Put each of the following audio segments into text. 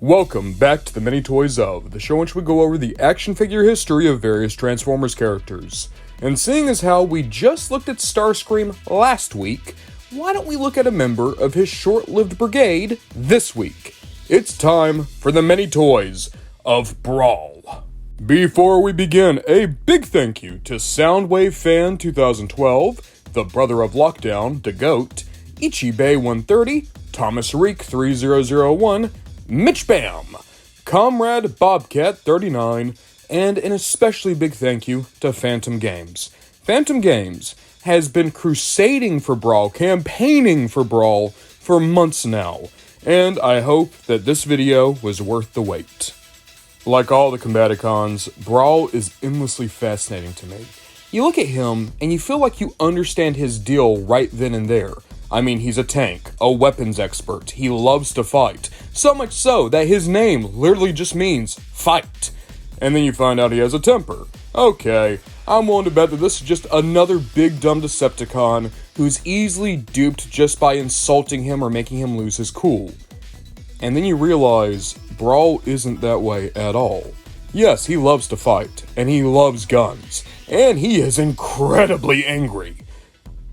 Welcome back to the Mini Toys Of, the show in which we go over the action figure history of various Transformers characters. And seeing as how we just looked at Starscream last week, why don't we look at a member of his short-lived brigade this week? It's time for the Mini Toys of Brawl. Before we begin, a big thank you to Soundwave Fan 2012, the brother of Lockdown, the Goat, Ichibay130, Thomas Reek 3001, Mitch Bam, Comrade Bobcat 39, and an especially big thank you to Phantom Games. Phantom Games has been crusading for Brawl, campaigning for Brawl for months now, and I hope that this video was worth the wait. Like all the Combaticons, Brawl is endlessly fascinating to me. You look at him, and you feel like you understand his deal right then and there. I mean, he's a tank, a weapons expert, he loves to fight, so much so that his name literally just means fight. And then you find out he has a temper. Okay, I'm willing to bet that this is just another big dumb Decepticon who's easily duped just by insulting him or making him lose his cool. And then you realize Brawl isn't that way at all. Yes, he loves to fight, and he loves guns, and he is incredibly angry.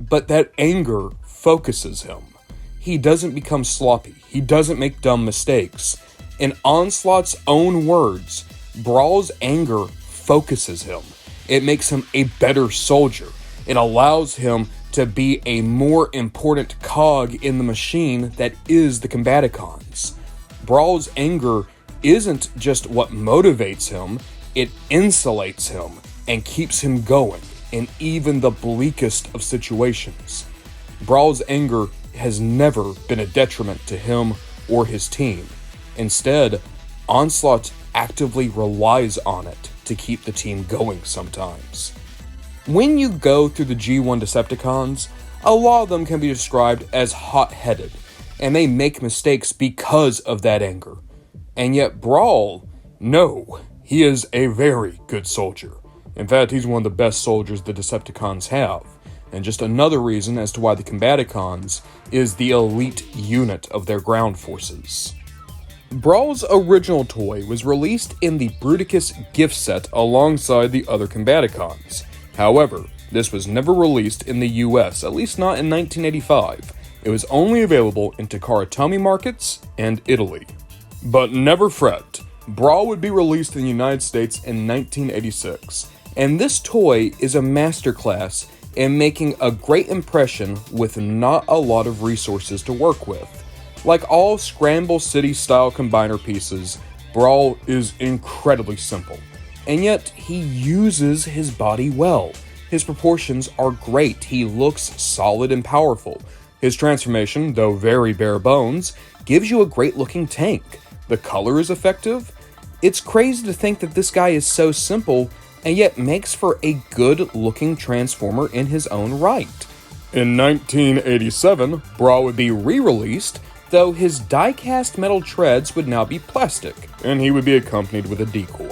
But that anger focuses him. He doesn't become sloppy. He doesn't make dumb mistakes. In Onslaught's own words, Brawl's anger focuses him. It makes him a better soldier. It allows him to be a more important cog in the machine that is the Combaticons. Brawl's anger isn't just what motivates him, it insulates him and keeps him going in even the bleakest of situations. Brawl's anger has never been a detriment to him or his team. Instead, Onslaught actively relies on it to keep the team going sometimes. When you go through the G1 Decepticons, a lot of them can be described as hot-headed, and they make mistakes because of that anger. And yet Brawl, no, he is a very good soldier. In fact, he's one of the best soldiers the Decepticons have. And just another reason as to why the Combaticons is the elite unit of their ground forces. Brawl's original toy was released in the Bruticus gift set alongside the other Combaticons. However, this was never released in the US, at least not in 1985. It was only available in Takara Tomy markets and Italy. But never fret, Brawl would be released in the United States in 1986, and this toy is a masterclass in making a great impression with not a lot of resources to work with. Like all Scramble City style combiner pieces, Brawl is incredibly simple, and yet he uses his body well. His proportions are great, he looks solid and powerful. His transformation, though very bare bones, gives you a great looking tank. The color is effective. It's crazy to think that this guy is so simple and yet makes for a good-looking Transformer in his own right. In 1987, Brawl would be re-released, though his die-cast metal treads would now be plastic, and he would be accompanied with a decoy.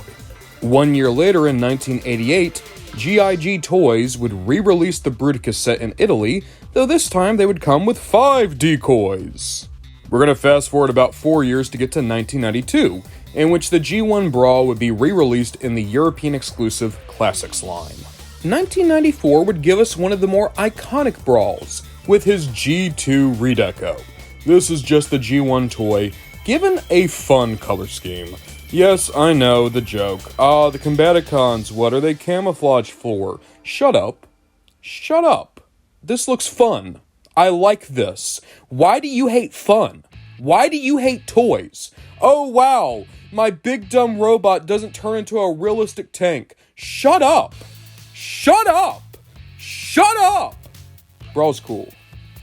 1 year later, in 1988, GIG Toys would re-release the Bruticus set in Italy, though this time they would come with 5 decoys. We're going to fast forward about 4 years to get to 1992, in which the G1 Brawl would be re-released in the European exclusive Classics line. 1994 would give us one of the more iconic Brawls, with his G2 Redeco. This is just the G1 toy, given a fun color scheme. Yes, I know, the joke. The Combaticons, what are they camouflaged for? Shut up. Shut up. This looks fun. I like this. Why do you hate fun? Why do you hate toys? Oh wow, my big dumb robot doesn't turn into a realistic tank. Shut up! Shut up! Shut up! Brawl's cool.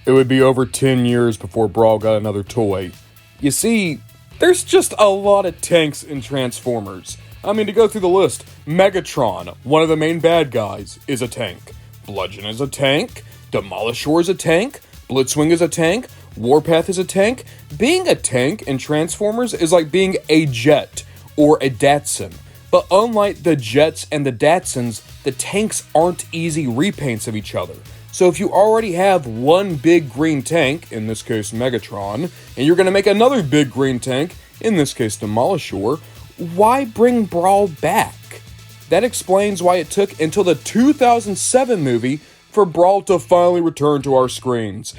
It would be over 10 years before Brawl got another toy. You see, there's just a lot of tanks in Transformers. I mean, to go through the list, Megatron, one of the main bad guys, is a tank. Bludgeon is a tank. Demolishor is a tank. Blitzwing is a tank. Warpath is a tank. Being a tank in Transformers is like being a jet or a Datsun. But unlike the jets and the Datsuns, the tanks aren't easy repaints of each other. So if you already have one big green tank, in this case Megatron, and you're going to make another big green tank, in this case Demolisher, why bring Brawl back? That explains why it took until the 2007 movie for Brawl to finally return to our screens.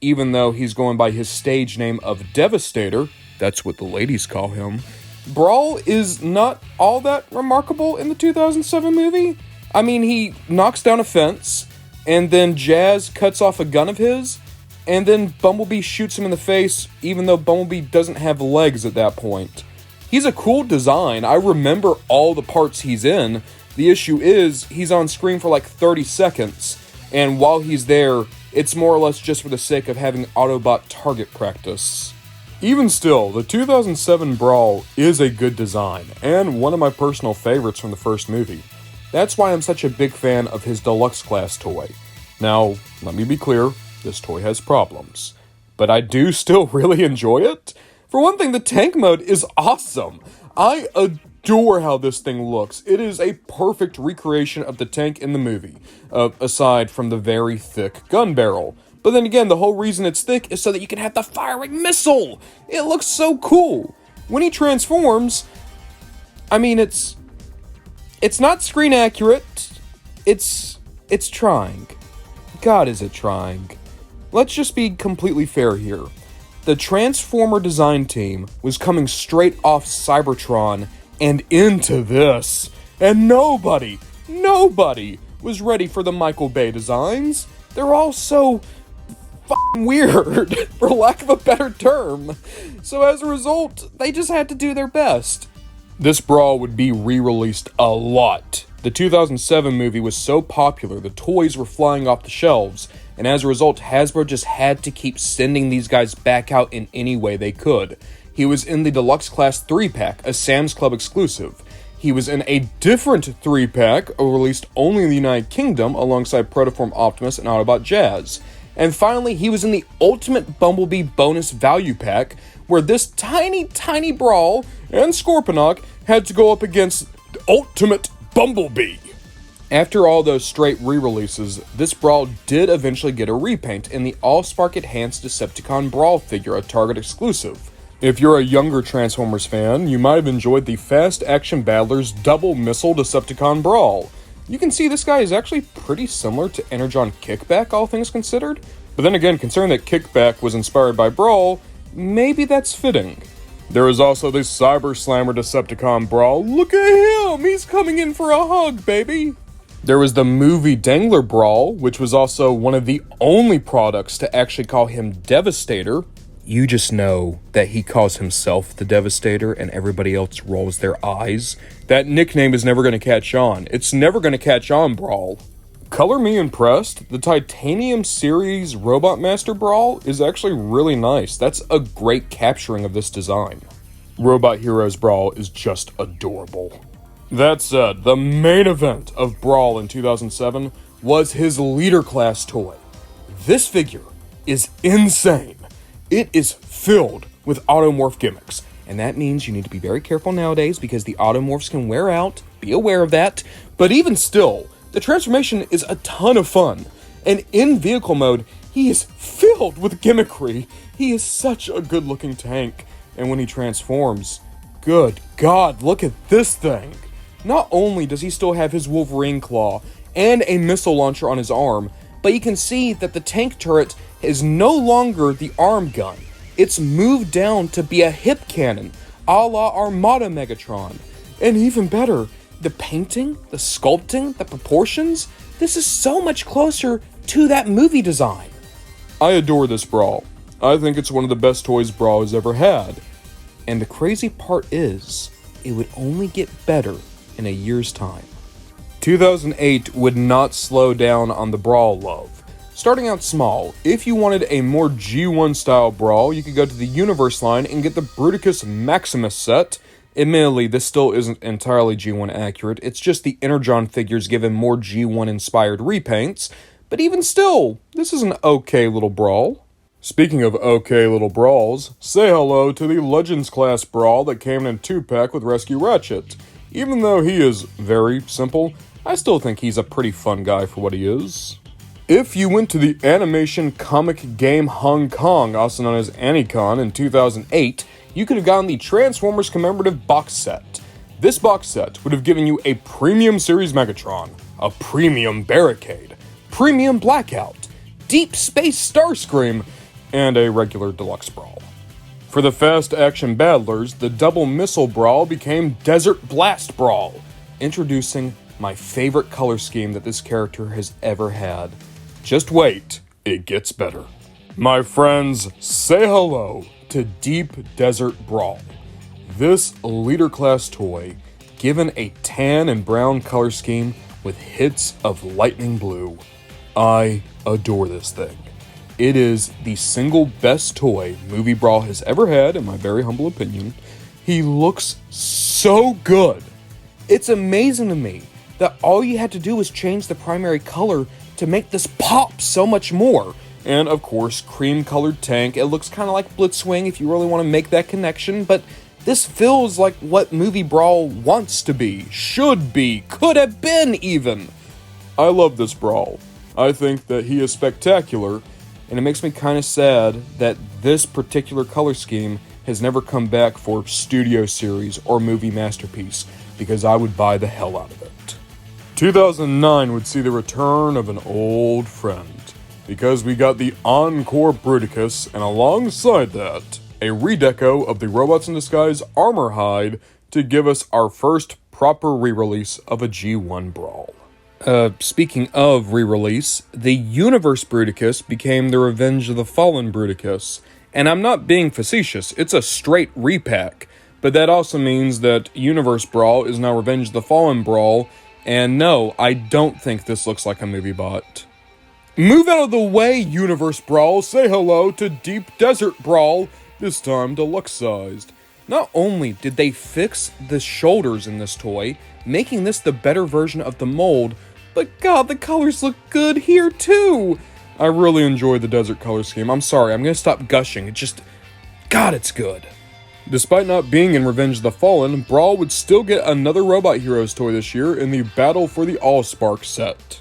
Even though he's going by his stage name of Devastator, that's what the ladies call him, Brawl is not all that remarkable in the 2007 movie. I mean, he knocks down a fence, and then Jazz cuts off a gun of his, and then Bumblebee shoots him in the face, even though Bumblebee doesn't have legs at that point. He's a cool design. I remember all the parts he's in. The issue is, he's on screen for like 30 seconds, and while he's there, it's more or less just for the sake of having Autobot target practice. Even still, the 2007 Brawl is a good design, and one of my personal favorites from the first movie. That's why I'm such a big fan of his deluxe class toy. Now, let me be clear, this toy has problems, but I do still really enjoy it. For one thing, the tank mode is awesome. I adore how this thing looks. It is a perfect recreation of the tank in the movie, aside from the very thick gun barrel. But then again, the whole reason it's thick is so that you can have the firing missile. It looks so cool. When he transforms, I mean, it's not screen accurate. It's trying. God, is it trying. Let's just be completely fair here. The Transformer design team was coming straight off Cybertron and into this. And nobody was ready for the Michael Bay designs. They're all so f***ing weird, for lack of a better term. So as a result, they just had to do their best. This Brawl would be re-released a lot. The 2007 movie was so popular, the toys were flying off the shelves, and as a result, Hasbro just had to keep sending these guys back out in any way they could. He was in the Deluxe Class 3-pack, a Sam's Club exclusive. He was in a different 3-pack, released only in the United Kingdom, alongside Protoform Optimus and Autobot Jazz. And finally, he was in the Ultimate Bumblebee Bonus Value Pack, where this tiny Brawl and Scorponok had to go up against Ultimate Bumblebee. After all those straight re-releases, this Brawl did eventually get a repaint in the Allspark Enhanced Decepticon Brawl figure, a Target exclusive. If you're a younger Transformers fan, you might have enjoyed the Fast Action Battlers Double Missile Decepticon Brawl. You can see this guy is actually pretty similar to Energon Kickback, all things considered. But then again, considering that Kickback was inspired by Brawl, maybe that's fitting. There is also the Cyber Slammer Decepticon Brawl. Look at him! He's coming in for a hug, baby! There was the Movie Dangler Brawl, which was also one of the only products to actually call him Devastator. You just know that he calls himself the Devastator and everybody else rolls their eyes. That nickname is never going to catch on. It's never going to catch on, Brawl. Color me impressed. The Titanium Series Robot Master Brawl is actually really nice. That's a great capturing of this design. Robot Heroes Brawl is just adorable. That said, the main event of Brawl in 2007 was his Leader Class toy. This figure is insane. It is filled with automorph gimmicks, and that means you need to be very careful nowadays because the automorphs can wear out. Be aware of that. But even still, the transformation is a ton of fun, and in vehicle mode, he is filled with gimmickry. He is such a good-looking tank, and when he transforms, good God, look at this thing. Not only does he still have his Wolverine claw and a missile launcher on his arm, but you can see that the tank turret is no longer the arm gun. It's moved down to be a hip cannon, a la Armada Megatron. And even better, the painting, the sculpting, the proportions, this is so much closer to that movie design. I adore this Brawl. I think it's one of the best toys Brawl has ever had. And the crazy part is, it would only get better in a year's time. 2008 would not slow down on the Brawl love. Starting out small, if you wanted a more G1 style Brawl, you could go to the Universe line and get the Bruticus Maximus set. Admittedly, this still isn't entirely G1 accurate, it's just the Energon figures given more G1 inspired repaints, but even still, this is an okay little Brawl. Speaking of okay little Brawls, say hello to the Legends class Brawl that came in a 2-pack with Rescue Ratchet. Even though he is very simple, I still think he's a pretty fun guy for what he is. If you went to the Animation Comic Game Hong Kong, also known as AniCon, in 2008, you could have gotten the Transformers commemorative box set. This box set would have given you a Premium Series Megatron, a Premium Barricade, Premium Blackout, Deep Space Starscream, and a regular Deluxe Brawl. For the Fast Action Battlers, the Double Missile Brawl became Desert Blast Brawl, introducing my favorite color scheme that this character has ever had. Just wait, it gets better. My friends, say hello to Deep Desert Brawl. This leader class toy, given a tan and brown color scheme with hits of lightning blue. I adore this thing. It is the single best toy Movie Brawl has ever had, in my very humble opinion. He looks so good. It's amazing to me that all you had to do was change the primary color to make this pop so much more. And of course, cream-colored tank. It looks kind of like Blitzwing if you really want to make that connection, but this feels like what Movie Brawl wants to be, should be, could have been even. I love this Brawl. I think that he is spectacular, and it makes me kind of sad that this particular color scheme has never come back for Studio Series or Movie Masterpiece, because I would buy the hell out of it. 2009 would see the return of an old friend, because we got the Encore Bruticus, and alongside that, a redeco of the Robots in Disguise Armor Hide to give us our first proper re-release of a G1 Brawl. Speaking of re-release, the Universe Bruticus became the Revenge of the Fallen Bruticus, and I'm not being facetious, it's a straight repack, but that also means that Universe Brawl is now Revenge of the Fallen Brawl, and no, I don't think this looks like a movie bot. Move out of the way, Universe Brawl, say hello to Deep Desert Brawl, this time deluxe-sized. Not only did they fix the shoulders in this toy, making this the better version of the mold, but god, the colors look good here too! I really enjoy the desert color scheme. I'm sorry, I'm gonna stop gushing. It just, god, it's good. Despite not being in Revenge of the Fallen, Brawl would still get another Robot Heroes toy this year in the Battle for the Allspark set.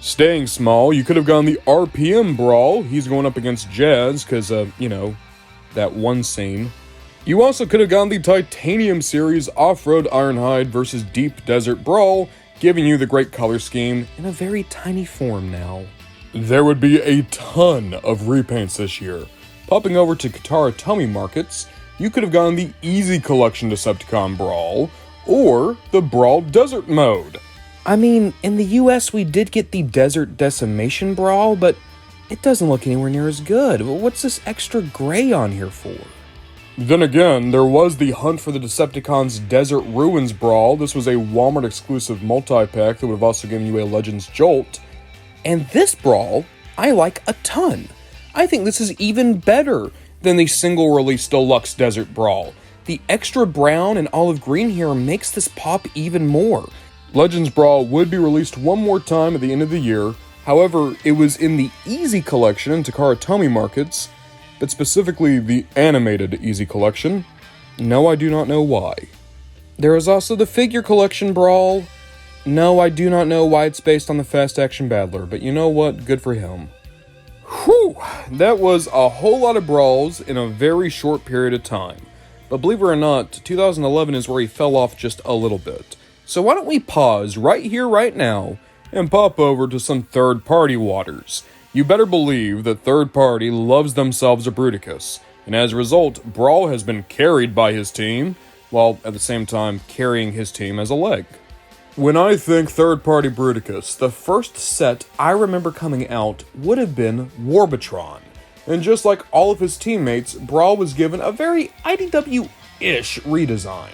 Staying small, you could have gone the RPM Brawl. He's going up against Jazz, because, that one scene. You also could have gone the Titanium Series Off-Road Ironhide versus Deep Desert Brawl, giving you the great color scheme in a very tiny form now. There would be a ton of repaints this year. Popping over to Katara Tomy Markets, you could have gone the Easy Collection Decepticon Brawl, or the Brawl Desert Mode. I mean, in the US we did get the Desert Decimation Brawl, but it doesn't look anywhere near as good. What's this extra gray on here for? Then again, there was the Hunt for the Decepticons Desert Ruins Brawl. This was a Walmart exclusive multi-pack that would have also given you a Legends Jolt. And this Brawl, I like a ton. I think this is even better than the single-release Deluxe Desert Brawl. The extra brown and olive green here makes this pop even more. Legends Brawl would be released one more time at the end of the year. However, it was in the Easy Collection in Takara Tomy Markets, but specifically the animated Easy Collection. No, I do not know why. There is also the Figure Collection Brawl. No, I do not know why it's based on the Fast Action Battler, but you know what? Good for him. Whew! That was a whole lot of Brawls in a very short period of time. But believe it or not, 2011 is where he fell off just a little bit. So why don't we pause right here, right now, and pop over to some third-party waters. You better believe that third party loves themselves a Bruticus, and as a result, Brawl has been carried by his team, while at the same time carrying his team as a leg. When I think third-party Bruticus, the first set I remember coming out would have been Warbitron, and just like all of his teammates, Brawl was given a very IDW-ish redesign.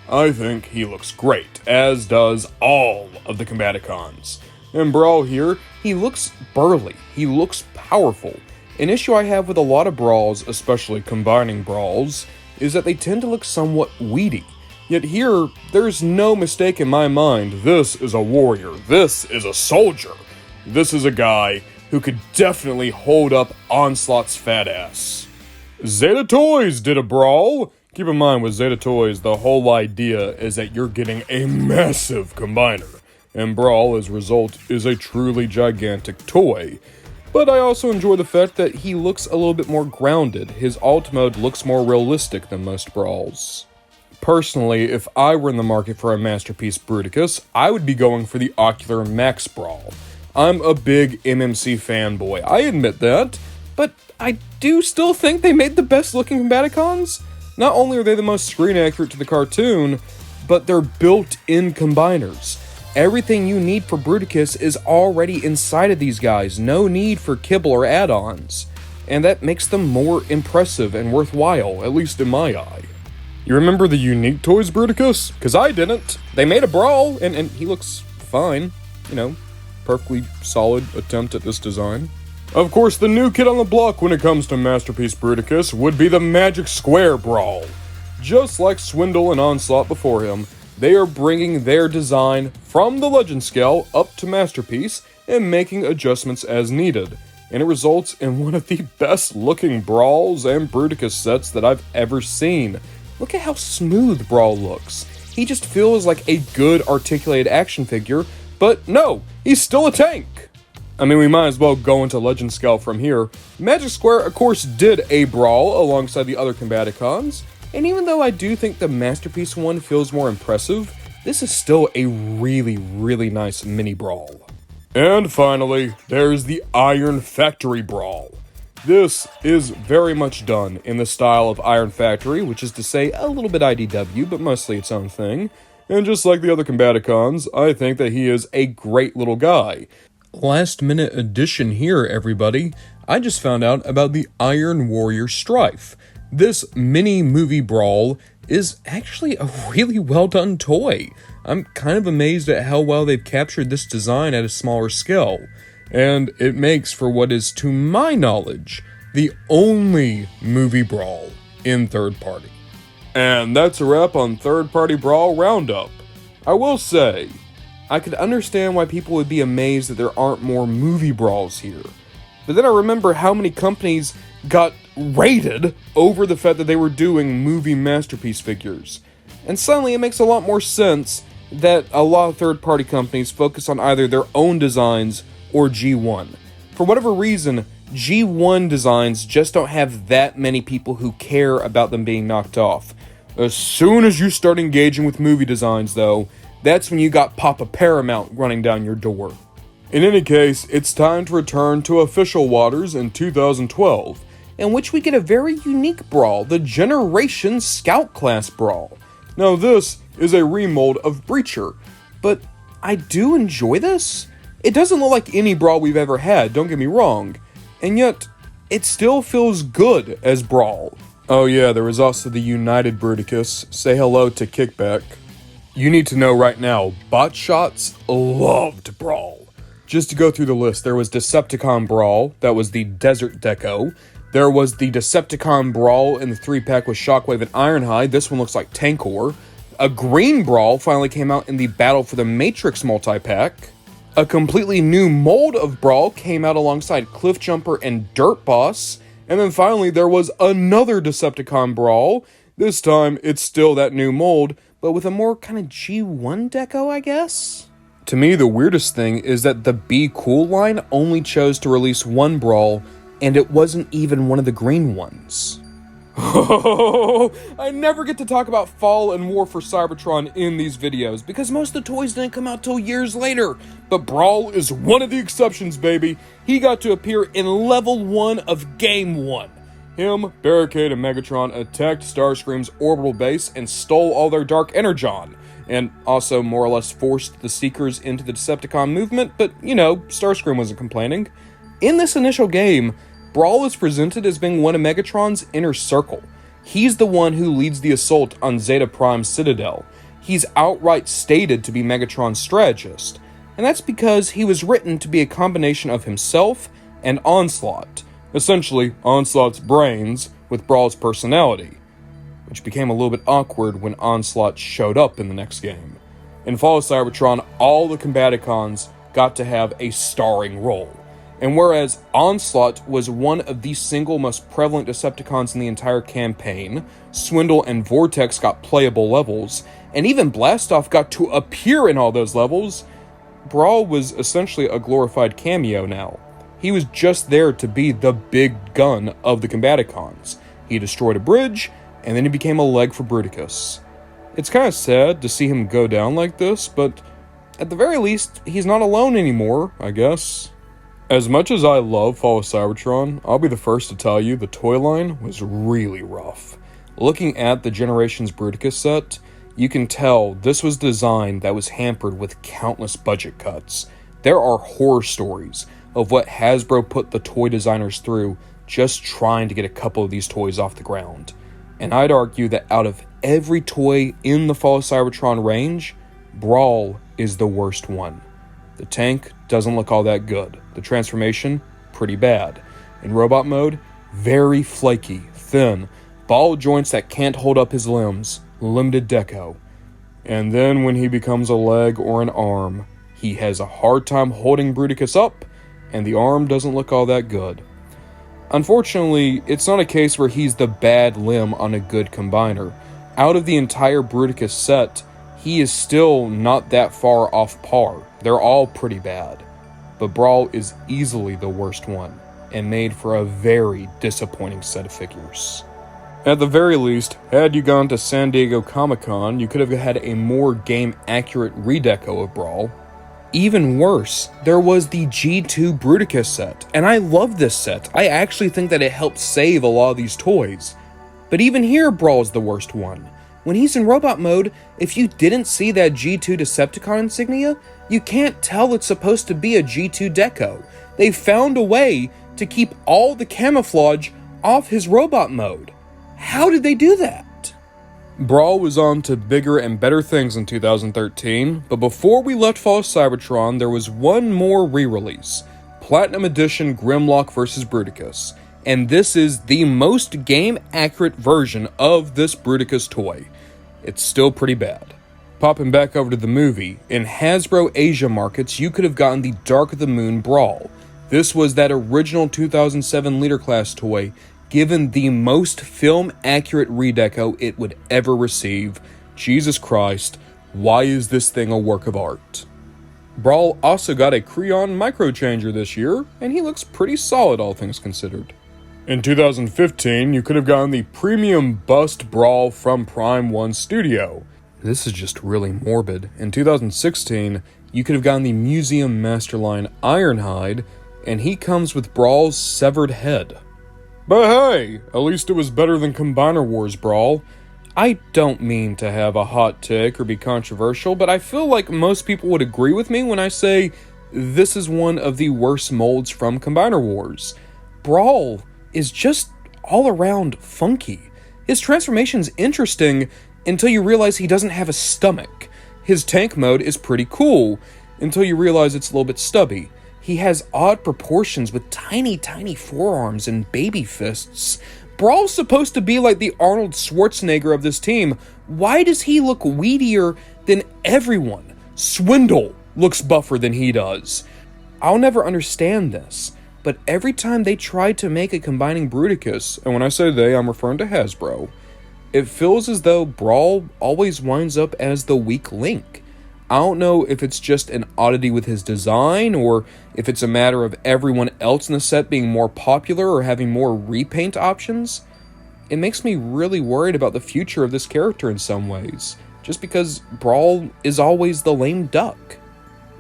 I think he looks great, as does all of the Combaticons. In Brawl here, he looks burly, he looks powerful. An issue I have with a lot of Brawls, especially combining Brawls, is that they tend to look somewhat weedy. Yet here, there's no mistake in my mind, this is a warrior, this is a soldier. This is a guy who could definitely hold up Onslaught's fat ass. Zeta Toys did a Brawl. Keep in mind, with Zeta Toys, the whole idea is that you're getting a massive combiner, and Brawl, as a result, is a truly gigantic toy. but I also enjoy the fact that he looks a little bit more grounded. His alt mode looks more realistic than most Brawls. Personally, if I were in the market for a Masterpiece Bruticus, I would be going for the Ocular Max Brawl. I'm a big MMC fanboy, I admit that, but I do still think they made the best looking Combaticons. Not only are they the most screen accurate to the cartoon, but they're built-in combiners. Everything you need for Bruticus is already inside of these guys, no need for kibble or add-ons. And that makes them more impressive and worthwhile, at least in my eye. You remember the Unique Toys Bruticus? Because I didn't. They made a Brawl, and he looks fine. You know, perfectly solid attempt at this design. Of course, the new kid on the block when it comes to Masterpiece Bruticus would be the Magic Square Brawl. Just like Swindle and Onslaught before him, they are bringing their design from the Legend scale up to Masterpiece and making adjustments as needed. And it results in one of the best looking Brawls and Bruticus sets that I've ever seen. Look at how smooth Brawl looks. He just feels like a good articulated action figure, but no, he's still a tank. I mean, we might as well go into Legend scale from here. Magic Square, of course, did a Brawl alongside the other Combaticons, and even though I do think the Masterpiece one feels more impressive, this is still a really, really nice mini Brawl. And finally, there's the Iron Factory Brawl. This is very much done in the style of Iron Factory, which is to say a little bit IDW, but mostly its own thing. And just like the other Combaticons, I think that he is a great little guy. Last minute addition here, everybody. I just found out about the Iron Warrior Strife. This mini movie Brawl is actually a really well done toy. I'm kind of amazed at how well they've captured this design at a smaller scale. And it makes for what is, to my knowledge, the only movie Brawl in third party. And that's a wrap on third party Brawl Roundup. I will say, I could understand why people would be amazed that there aren't more movie Brawls here. But then I remember how many companies got raided over the fact that they were doing movie Masterpiece figures. And suddenly it makes a lot more sense that a lot of third party companies focus on either their own designs or G1. For whatever reason, G1 designs just don't have that many people who care about them being knocked off. As soon as you start engaging with movie designs, though, that's when you got Papa Paramount running down your door. In any case, it's time to return to official waters in 2012, in which we get a very unique Brawl, the Generation Scout Class Brawl. Now this is a remold of Breacher, but I do enjoy this. It doesn't look like any Brawl we've ever had, don't get me wrong, and yet it still feels good as Brawl. Oh yeah, there was also the United Bruticus. Say hello to Kickback. You need to know right now, Botshots loved Brawl. Just to go through the list, there was Decepticon Brawl, that was the Desert Deco. There was the Decepticon Brawl in the 3-pack with Shockwave and Ironhide. This one looks like Tankor. A green Brawl finally came out in the Battle for the Matrix multi-pack. A completely new mold of Brawl came out alongside Cliffjumper and Dirt Boss. And then finally there was another Decepticon Brawl. This time it's still that new mold, but with a more kind of G1 deco, I guess? To me, the weirdest thing is that the Be Cool line only chose to release one Brawl, and it wasn't even one of the green ones. I never get to talk about Fall and War for Cybertron in these videos, because most of the toys didn't come out till years later. But Brawl is one of the exceptions, baby. He got to appear in Level 1 of Game 1. Him, Barricade, and Megatron attacked Starscream's orbital base and stole all their Dark Energon, and also more or less forced the Seekers into the Decepticon movement, but, you know, Starscream wasn't complaining. In this initial game, Brawl is presented as being one of Megatron's inner circle. He's the one who leads the assault on Zeta Prime's Citadel. He's outright stated to be Megatron's strategist, and that's because he was written to be a combination of himself and Onslaught. Essentially, Onslaught's brains with Brawl's personality, which became a little bit awkward when Onslaught showed up in the next game. In Fall of Cybertron, all the Combaticons got to have a starring role. And whereas Onslaught was one of the single most prevalent Decepticons in the entire campaign, Swindle and Vortex got playable levels, and even Blastoff got to appear in all those levels, Brawl was essentially a glorified cameo now. He was just there to be the big gun of the Combaticons. He destroyed a bridge, and then he became a leg for Bruticus. It's kind of sad to see him go down like this, but at the very least, he's not alone anymore, I guess. As much as I love Fall of Cybertron, I'll be the first to tell you the toy line was really rough. Looking at the Generations Bruticus set, you can tell this was design that was hampered with countless budget cuts. There are horror stories of what Hasbro put the toy designers through just trying to get a couple of these toys off the ground. And I'd argue that out of every toy in the Fall of Cybertron range, Brawl is the worst one. The tank doesn't look all that good. The transformation, pretty bad. In robot mode, very flaky, thin, ball joints that can't hold up his limbs, limited deco. And then when he becomes a leg or an arm, he has a hard time holding Bruticus up, and the arm doesn't look all that good. Unfortunately, it's not a case where he's the bad limb on a good combiner. Out of the entire Bruticus set, he is still not that far off par. They're all pretty bad. But Brawl is easily the worst one, and made for a very disappointing set of figures. At the very least, had you gone to San Diego Comic-Con, you could have had a more game-accurate redeco of Brawl. Even worse, there was the G2 Bruticus set, and I love this set. I actually think that it helped save a lot of these toys. But even here, Brawl is the worst one. When he's in robot mode, if you didn't see that G2 Decepticon insignia, you can't tell it's supposed to be a G2 deco. They found a way to keep all the camouflage off his robot mode. How did they do that? Brawl was on to bigger and better things in 2013, but before we left Fall of Cybertron, there was one more re-release, Platinum Edition Grimlock vs. Bruticus, and this is the most game-accurate version of this Bruticus toy. It's still pretty bad. Popping back over to the movie, in Hasbro Asia markets, you could have gotten the Dark of the Moon Brawl. This was that original 2007 Leader Class toy, given the most film-accurate redeco it would ever receive. Jesus Christ, why is this thing a work of art? Brawl also got a Creon microchanger this year, and he looks pretty solid all things considered. In 2015, you could have gotten the premium bust Brawl from Prime 1 Studio. This is just really morbid. In 2016, you could have gotten the Museum Masterline Ironhide, and he comes with Brawl's severed head. But hey, at least it was better than Combiner Wars Brawl. I don't mean to have a hot take or be controversial, but I feel like most people would agree with me when I say this is one of the worst molds from Combiner Wars. Brawl is just all around funky. His transformation's interesting until you realize he doesn't have a stomach. His tank mode is pretty cool until you realize it's a little bit stubby. He has odd proportions with tiny forearms and baby fists. Brawl's supposed to be like the Arnold Schwarzenegger of this team. Why does he look weedier than everyone? Swindle looks buffer than he does. I'll never understand this, but every time they try to make a combining Bruticus, and when I say they, I'm referring to Hasbro, it feels as though Brawl always winds up as the weak link. I don't know if it's just an oddity with his design, or if it's a matter of everyone else in the set being more popular or having more repaint options. It makes me really worried about the future of this character in some ways, just because Brawl is always the lame duck.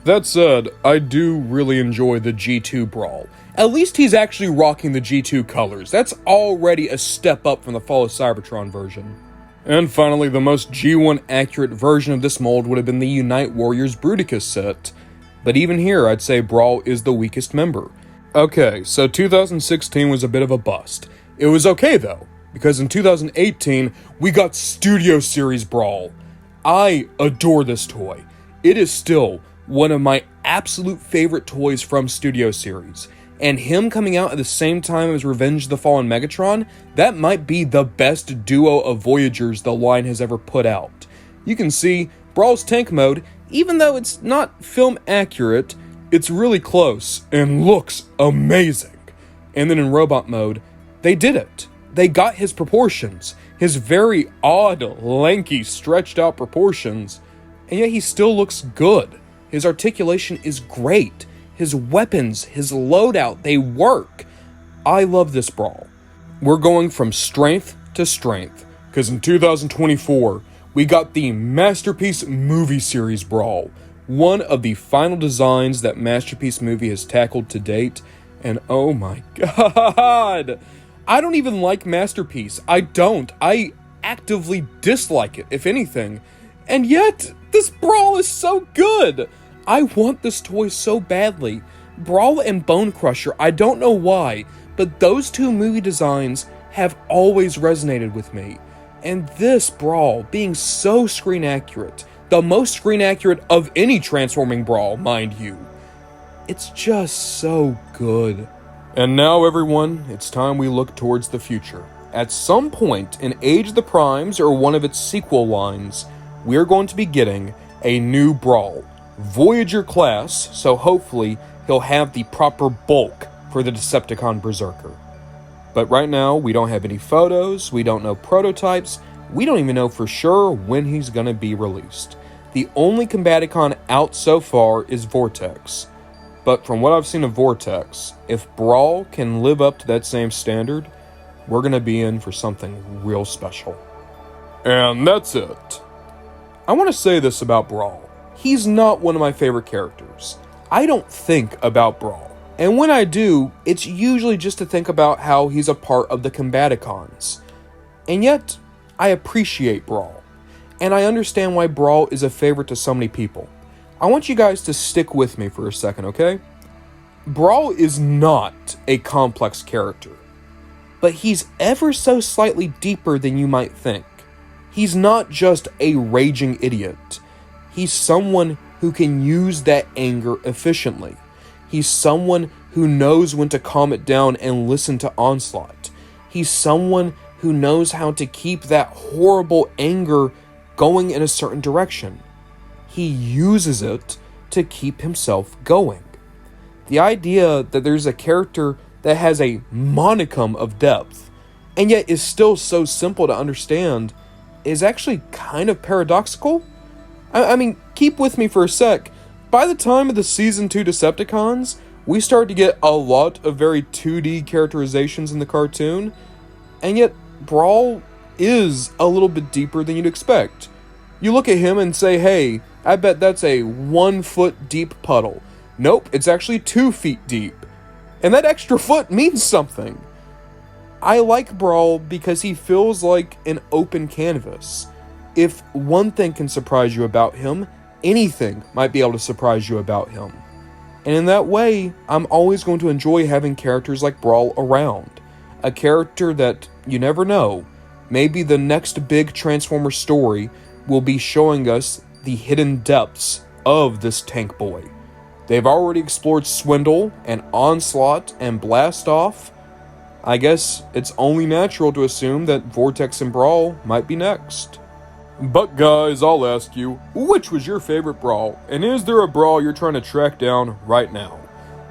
That said, I do really enjoy the G2 Brawl. At least he's actually rocking the G2 colors. That's already a step up from the Fall of Cybertron version. And finally, the most G1 accurate version of this mold would have been the Unite Warriors Bruticus set. But even here, I'd say Brawl is the weakest member. Okay, so 2016 was a bit of a bust. It was okay though, because in 2018, we got Studio Series Brawl. I adore this toy. It is still one of my absolute favorite toys from Studio Series. And him coming out at the same time as Revenge of the Fallen Megatron, that might be the best duo of Voyagers the line has ever put out. You can see Brawl's tank mode, even though it's not film accurate, it's really close and looks amazing. And then in robot mode, they did it. They got his proportions, his very odd, lanky, stretched out proportions, and yet he still looks good. His articulation is great. his weapons, his loadout, they work. I love this Brawl. We're going from strength to strength, because in 2024, we got the Masterpiece movie series Brawl, one of the final designs that Masterpiece movie has tackled to date, and oh my god! I don't even like Masterpiece. I actively dislike it, if anything. And yet, this Brawl is so good! I want this toy so badly. Brawl and Bone Crusher, I don't know why, but those two movie designs have always resonated with me. And this Brawl being so screen accurate, the most screen accurate of any transforming Brawl, mind you. It's just so good. And now everyone, it's time we look towards the future. At some point in Age of the Primes or one of its sequel lines, we're going to be getting a new Brawl. Voyager class, so hopefully he'll have the proper bulk for the Decepticon Berserker. But right now, we don't have any photos, we don't know prototypes, we don't even know for sure when he's gonna be released. The only Combaticon out so far is Vortex. But from what I've seen of Vortex, if Brawl can live up to that same standard, we're gonna be in for something real special. And that's it. I want to say this about Brawl. He's not one of my favorite characters. I don't think about Brawl. And when I do, it's usually just to think about how he's a part of the Combaticons. And yet, I appreciate Brawl. And I understand why Brawl is a favorite to so many people. I want you guys to stick with me for a second, okay? Brawl is not a complex character. But he's ever so slightly deeper than you might think. He's not just a raging idiot. He's someone who can use that anger efficiently. He's someone who knows when to calm it down and listen to Onslaught. He's someone who knows how to keep that horrible anger going in a certain direction. He uses it to keep himself going. The idea that there's a character that has a monicum of depth, and yet is still so simple to understand, is actually kind of paradoxical. I mean, keep with me for a sec. By the time of the Season 2 Decepticons, we started to get a lot of very 2D characterizations in the cartoon, and yet Brawl is a little bit deeper than you'd expect. You look at him and say, hey, I bet that's a 1 foot deep puddle. Nope, it's actually 2 feet deep. And that extra foot means something. I like Brawl because he feels like an open canvas. If one thing can surprise you about him, anything might be able to surprise you about him. And in that way, I'm always going to enjoy having characters like Brawl around. A character that, you never know, maybe the next big Transformer story will be showing us the hidden depths of this tank boy. They've already explored Swindle and Onslaught and Blast Off. I guess it's only natural to assume that Vortex and Brawl might be next. But guys, I'll ask you, which was your favorite Brawl? And is there a Brawl you're trying to track down right now?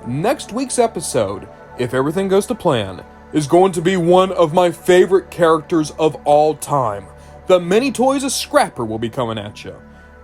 Next week's episode, if everything goes to plan, is going to be one of my favorite characters of all time. The Mini Toys of Scrapper will be coming at you.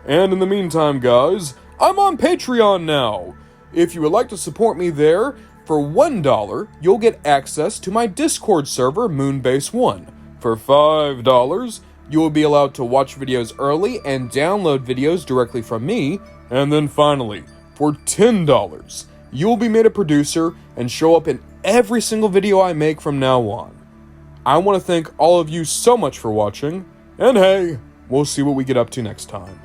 And in the meantime, guys, I'm on Patreon now. If you would like to support me there, for $1, you'll get access to my Discord server, Moonbase1. For $5, you will be allowed to watch videos early and download videos directly from me. And then finally, for $10, you will be made a producer and show up in every single video I make from now on. I want to thank all of you so much for watching, and hey, we'll see what we get up to next time.